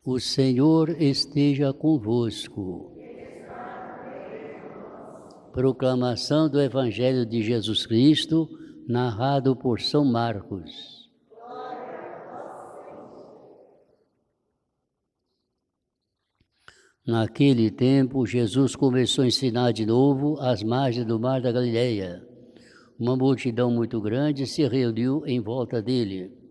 O Senhor esteja convosco. Proclamação do Evangelho de Jesus Cristo, narrado por São Marcos. Naquele tempo, Jesus começou a ensinar de novo às margens do mar da Galileia. Uma multidão muito grande se reuniu em volta dele,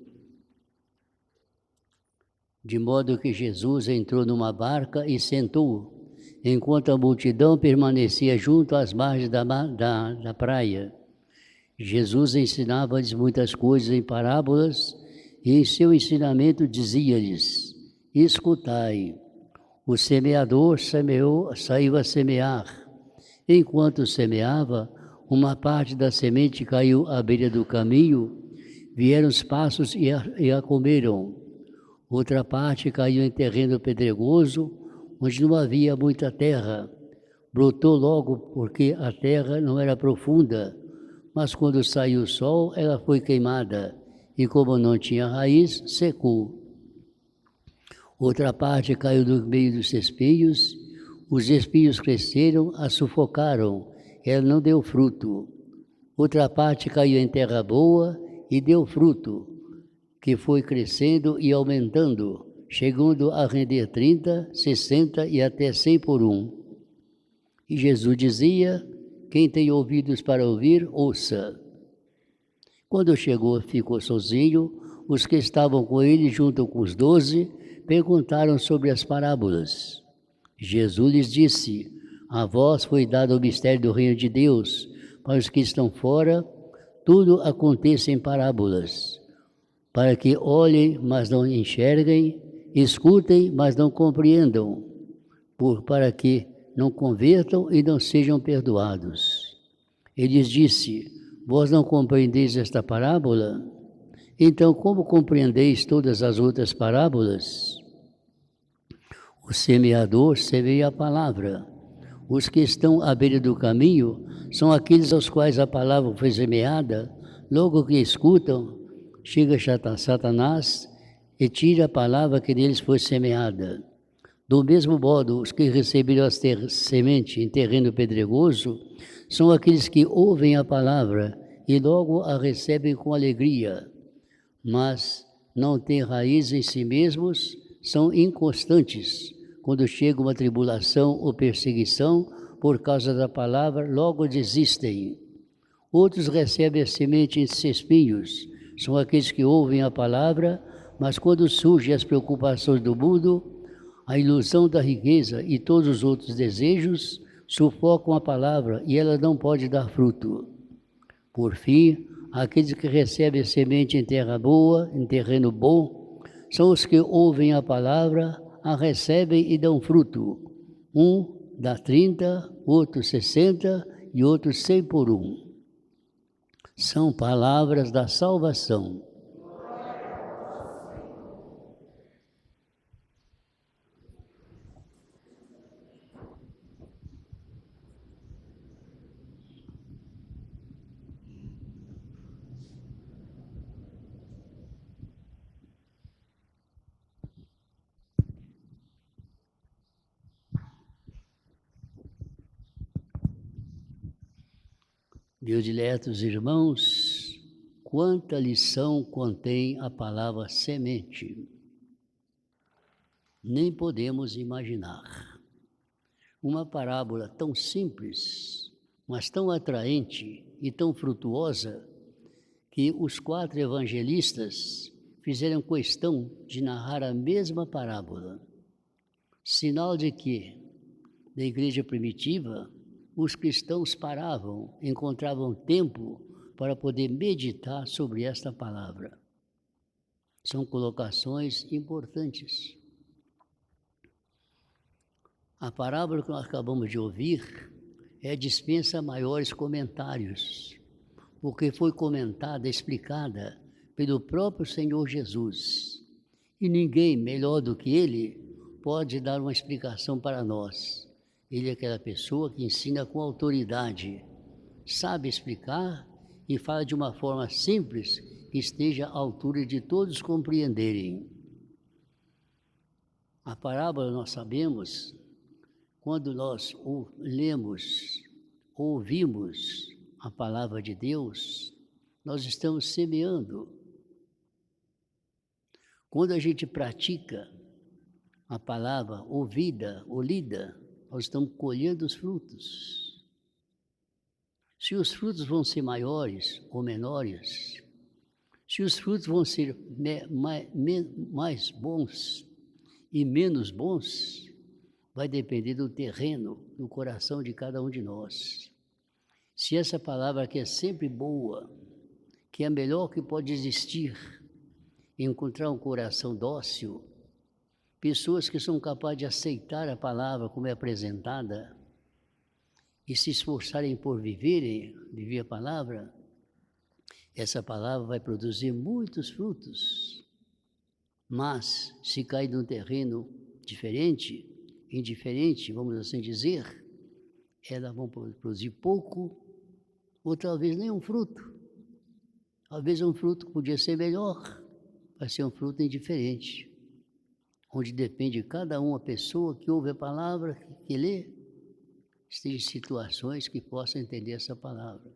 de modo que Jesus entrou numa barca e sentou, enquanto a multidão permanecia junto às margens da praia. Jesus ensinava-lhes muitas coisas em parábolas, e em seu ensinamento dizia-lhes: escutai, o semeador saiu a semear. Enquanto semeava, uma parte da semente caiu à beira do caminho, vieram os pássaros e a comeram. Outra parte caiu em terreno pedregoso, onde não havia muita terra. Brotou logo, porque a terra não era profunda, mas quando saiu o sol, ela foi queimada, e como não tinha raiz, secou. Outra parte caiu no meio dos espinhos, os espinhos cresceram, a sufocaram, ela não deu fruto. Outra parte caiu em terra boa e deu fruto, que foi crescendo e aumentando, chegando a render 30, 60 e até 100 por um. E Jesus dizia: quem tem ouvidos para ouvir, ouça. Quando chegou, ficou sozinho. Os que estavam com ele, junto com os 12, perguntaram sobre as parábolas. Jesus lhes disse: a vós foi dado o mistério do reino de Deus, para os que estão fora, tudo acontece em parábolas, para que olhem, mas não enxerguem, escutem, mas não compreendam, para que não convertam e não sejam perdoados. Ele lhes disse: vós não compreendeis esta parábola? Então, como compreendeis todas as outras parábolas? O semeador semeia a palavra. Os que estão à beira do caminho são aqueles aos quais a palavra foi semeada. Logo que escutam, chega Satanás e tira a palavra que neles foi semeada. Do mesmo modo, os que receberam a semente em terreno pedregoso são aqueles que ouvem a palavra e logo a recebem com alegria, mas não têm raiz em si mesmos, são inconstantes. Quando chega uma tribulação ou perseguição por causa da palavra, logo desistem. Outros recebem a semente em espinhos, são aqueles que ouvem a palavra, mas quando surgem as preocupações do mundo, a ilusão da riqueza e todos os outros desejos sufocam a palavra e ela não pode dar fruto. Por fim, aqueles que recebem a semente em terra boa, em terreno bom, são os que ouvem a palavra, a recebem e dão fruto. Um dá 30, outro 60 e outro 100 por um. São palavras da salvação. Meus diletos irmãos, quanta lição contém a palavra semente. Nem podemos imaginar. Uma parábola tão simples, mas tão atraente e tão frutuosa, que os 4 evangelistas fizeram questão de narrar a mesma parábola. Sinal de que, na igreja primitiva, os cristãos paravam, encontravam tempo para poder meditar sobre esta palavra. São colocações importantes. A parábola que nós acabamos de ouvir dispensa maiores comentários, porque foi comentada, explicada pelo próprio Senhor Jesus. E ninguém melhor do que Ele pode dar uma explicação para nós. Ele é aquela pessoa que ensina com autoridade, sabe explicar e fala de uma forma simples que esteja à altura de todos compreenderem. A parábola nós sabemos, quando nós lemos, ouvimos a palavra de Deus, nós estamos semeando. Quando a gente pratica a palavra ouvida ou lida, nós estamos colhendo os frutos. Se os frutos vão ser maiores ou menores, se os frutos vão ser mais bons e menos bons, vai depender do terreno, do coração de cada um de nós. Se essa palavra que é sempre boa, que é a melhor que pode existir, encontrar um coração dócil, pessoas que são capazes de aceitar a palavra como é apresentada e se esforçarem por viver a palavra, essa palavra vai produzir muitos frutos. Mas, se cair num terreno indiferente, vamos assim dizer, elas vão produzir pouco, ou talvez nenhum fruto. Talvez um fruto que podia ser melhor, vai ser um fruto indiferente, onde depende de cada uma pessoa que ouve a palavra, que lê, esteja em situações que possam entender essa palavra.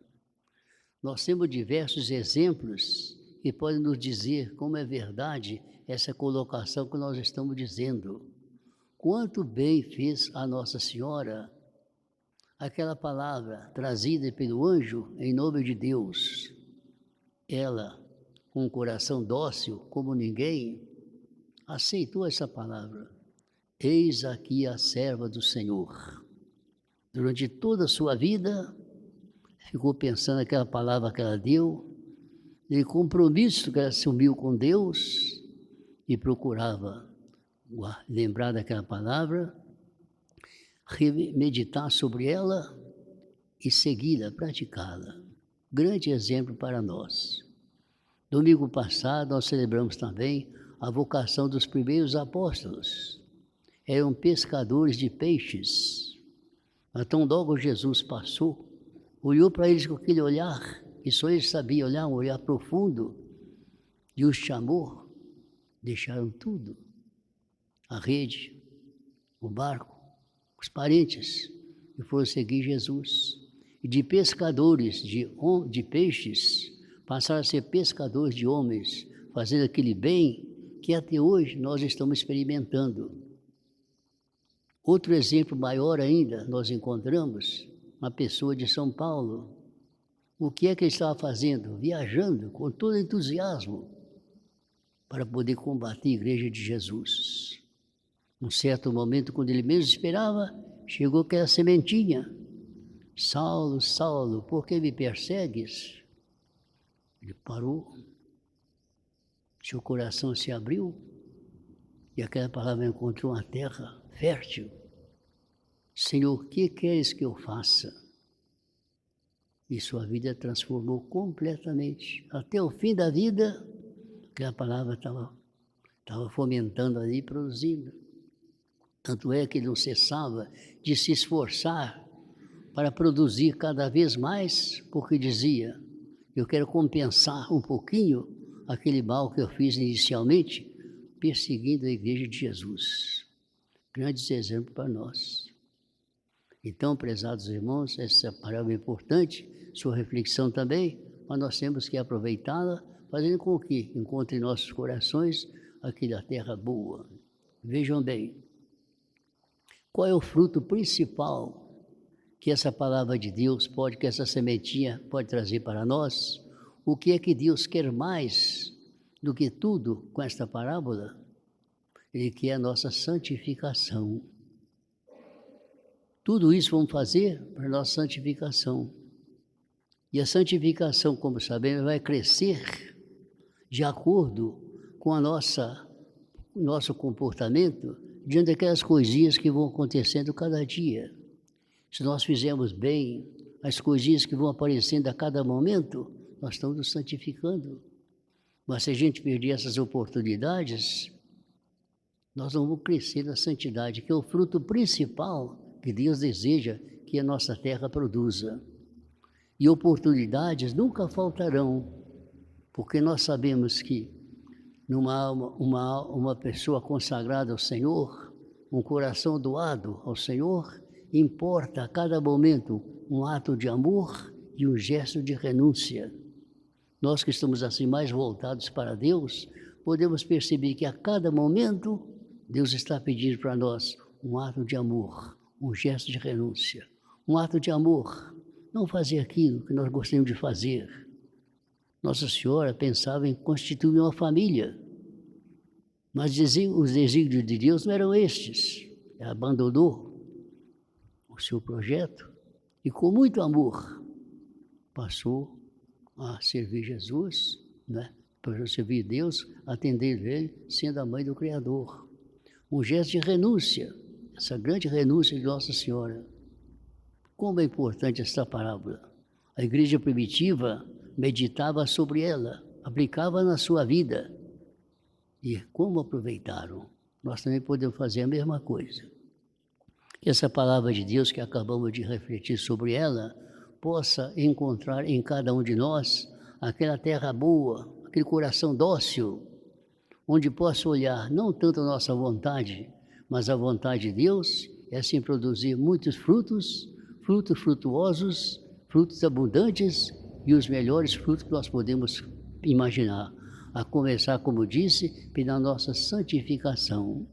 Nós temos diversos exemplos que podem nos dizer como é verdade essa colocação que nós estamos dizendo. Quanto bem fez a Nossa Senhora aquela palavra trazida pelo anjo em nome de Deus. Ela, com um coração dócil como ninguém, aceitou essa palavra. Eis aqui a serva do Senhor. Durante toda a sua vida, ficou pensando naquela palavra que ela deu, de compromisso que ela assumiu com Deus e procurava lembrar daquela palavra, meditar sobre ela e segui-la, praticá-la. Grande exemplo para nós. Domingo passado, nós celebramos também a vocação dos primeiros apóstolos. Eram pescadores de peixes. Então, logo Jesus passou, olhou para eles com aquele olhar, que só eles sabiam olhar, um olhar profundo, e os chamou, deixaram tudo, a rede, o barco, os parentes, e foram seguir Jesus. E de pescadores de peixes, passaram a ser pescadores de homens, fazendo aquele bem que até hoje nós estamos experimentando. Outro exemplo maior ainda, nós encontramos uma pessoa de São Paulo. O que é que ele estava fazendo? Viajando com todo entusiasmo para poder combater a Igreja de Jesus. Num certo momento, quando ele mesmo esperava, chegou aquela sementinha. Saulo, Saulo, por que me persegues? Ele parou, seu coração se abriu e aquela palavra encontrou uma terra fértil. Senhor, o que queres que eu faça? E sua vida transformou completamente. Até o fim da vida, aquela palavra estava fomentando ali, produzindo. Tanto é que ele não cessava de se esforçar para produzir cada vez mais, porque dizia, eu quero compensar um pouquinho aquele mal que eu fiz inicialmente, perseguindo a Igreja de Jesus. Grandes exemplos para nós. Então, prezados irmãos, essa palavra é importante, sua reflexão também, mas nós temos que aproveitá-la, fazendo com que encontre em nossos corações aquela terra boa. Vejam bem, qual é o fruto principal que essa palavra de Deus pode, que essa sementinha pode trazer para nós? O que é que Deus quer mais do que tudo com esta parábola? Ele quer a nossa santificação. Tudo isso vamos fazer para a nossa santificação. E a santificação, como sabemos, vai crescer de acordo com a nosso comportamento diante daquelas coisinhas que vão acontecendo cada dia. Se nós fizermos bem as coisinhas que vão aparecendo a cada momento, nós estamos nos santificando. Mas se a gente perder essas oportunidades, nós não vamos crescer na santidade, que é o fruto principal que Deus deseja que a nossa terra produza. E oportunidades nunca faltarão, porque nós sabemos que uma pessoa consagrada ao Senhor, um coração doado ao Senhor, importa a cada momento um ato de amor e um gesto de renúncia. Nós que estamos assim mais voltados para Deus, podemos perceber que a cada momento Deus está pedindo para nós um ato de amor, um gesto de renúncia, um ato de amor, não fazer aquilo que nós gostaríamos de fazer. Nossa Senhora pensava em constituir uma família, mas os desígnios de Deus não eram estes. Ela abandonou o seu projeto e com muito amor passou a servir Jesus, né? Para servir Deus, atender Ele, sendo a mãe do Criador. Um gesto de renúncia, essa grande renúncia de Nossa Senhora. Como é importante esta parábola. A igreja primitiva meditava sobre ela, aplicava na sua vida. E como aproveitaram? Nós também podemos fazer a mesma coisa. Que essa palavra de Deus que acabamos de refletir sobre ela, possa encontrar em cada um de nós aquela terra boa, aquele coração dócil, onde possa olhar não tanto a nossa vontade, mas a vontade de Deus, é assim produzir muitos frutos, frutos frutuosos, frutos abundantes e os melhores frutos que nós podemos imaginar. A começar, como disse, pela nossa santificação.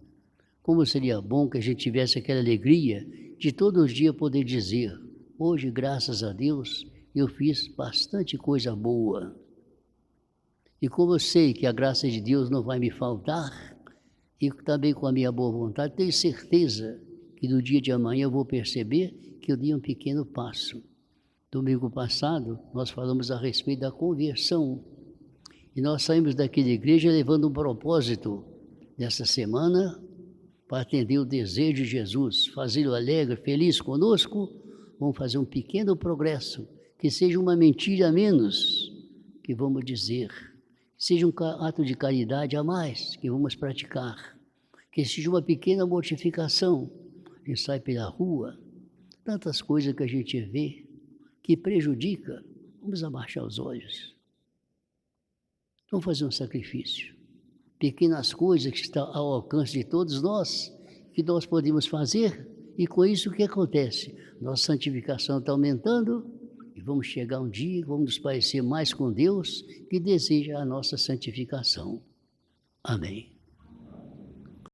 Como seria bom que a gente tivesse aquela alegria de todos os dias poder dizer: hoje, graças a Deus, eu fiz bastante coisa boa. E como eu sei que a graça de Deus não vai me faltar, e também com a minha boa vontade, tenho certeza que no dia de amanhã eu vou perceber que eu dei um pequeno passo. Domingo passado, nós falamos a respeito da conversão. E nós saímos daqui da igreja levando um propósito nessa semana para atender o desejo de Jesus, fazê-lo alegre, feliz conosco. Vamos fazer um pequeno progresso, que seja uma mentira a menos, que vamos dizer, seja um ato de caridade a mais, que vamos praticar, que seja uma pequena mortificação. A gente sai pela rua, tantas coisas que a gente vê que prejudica, vamos abaixar os olhos. Vamos fazer um sacrifício. Pequenas coisas que estão ao alcance de todos nós, que nós podemos fazer, e com isso o que acontece? Nossa santificação está aumentando, e vamos chegar um dia, vamos nos parecer mais com Deus, que deseja a nossa santificação. Amém.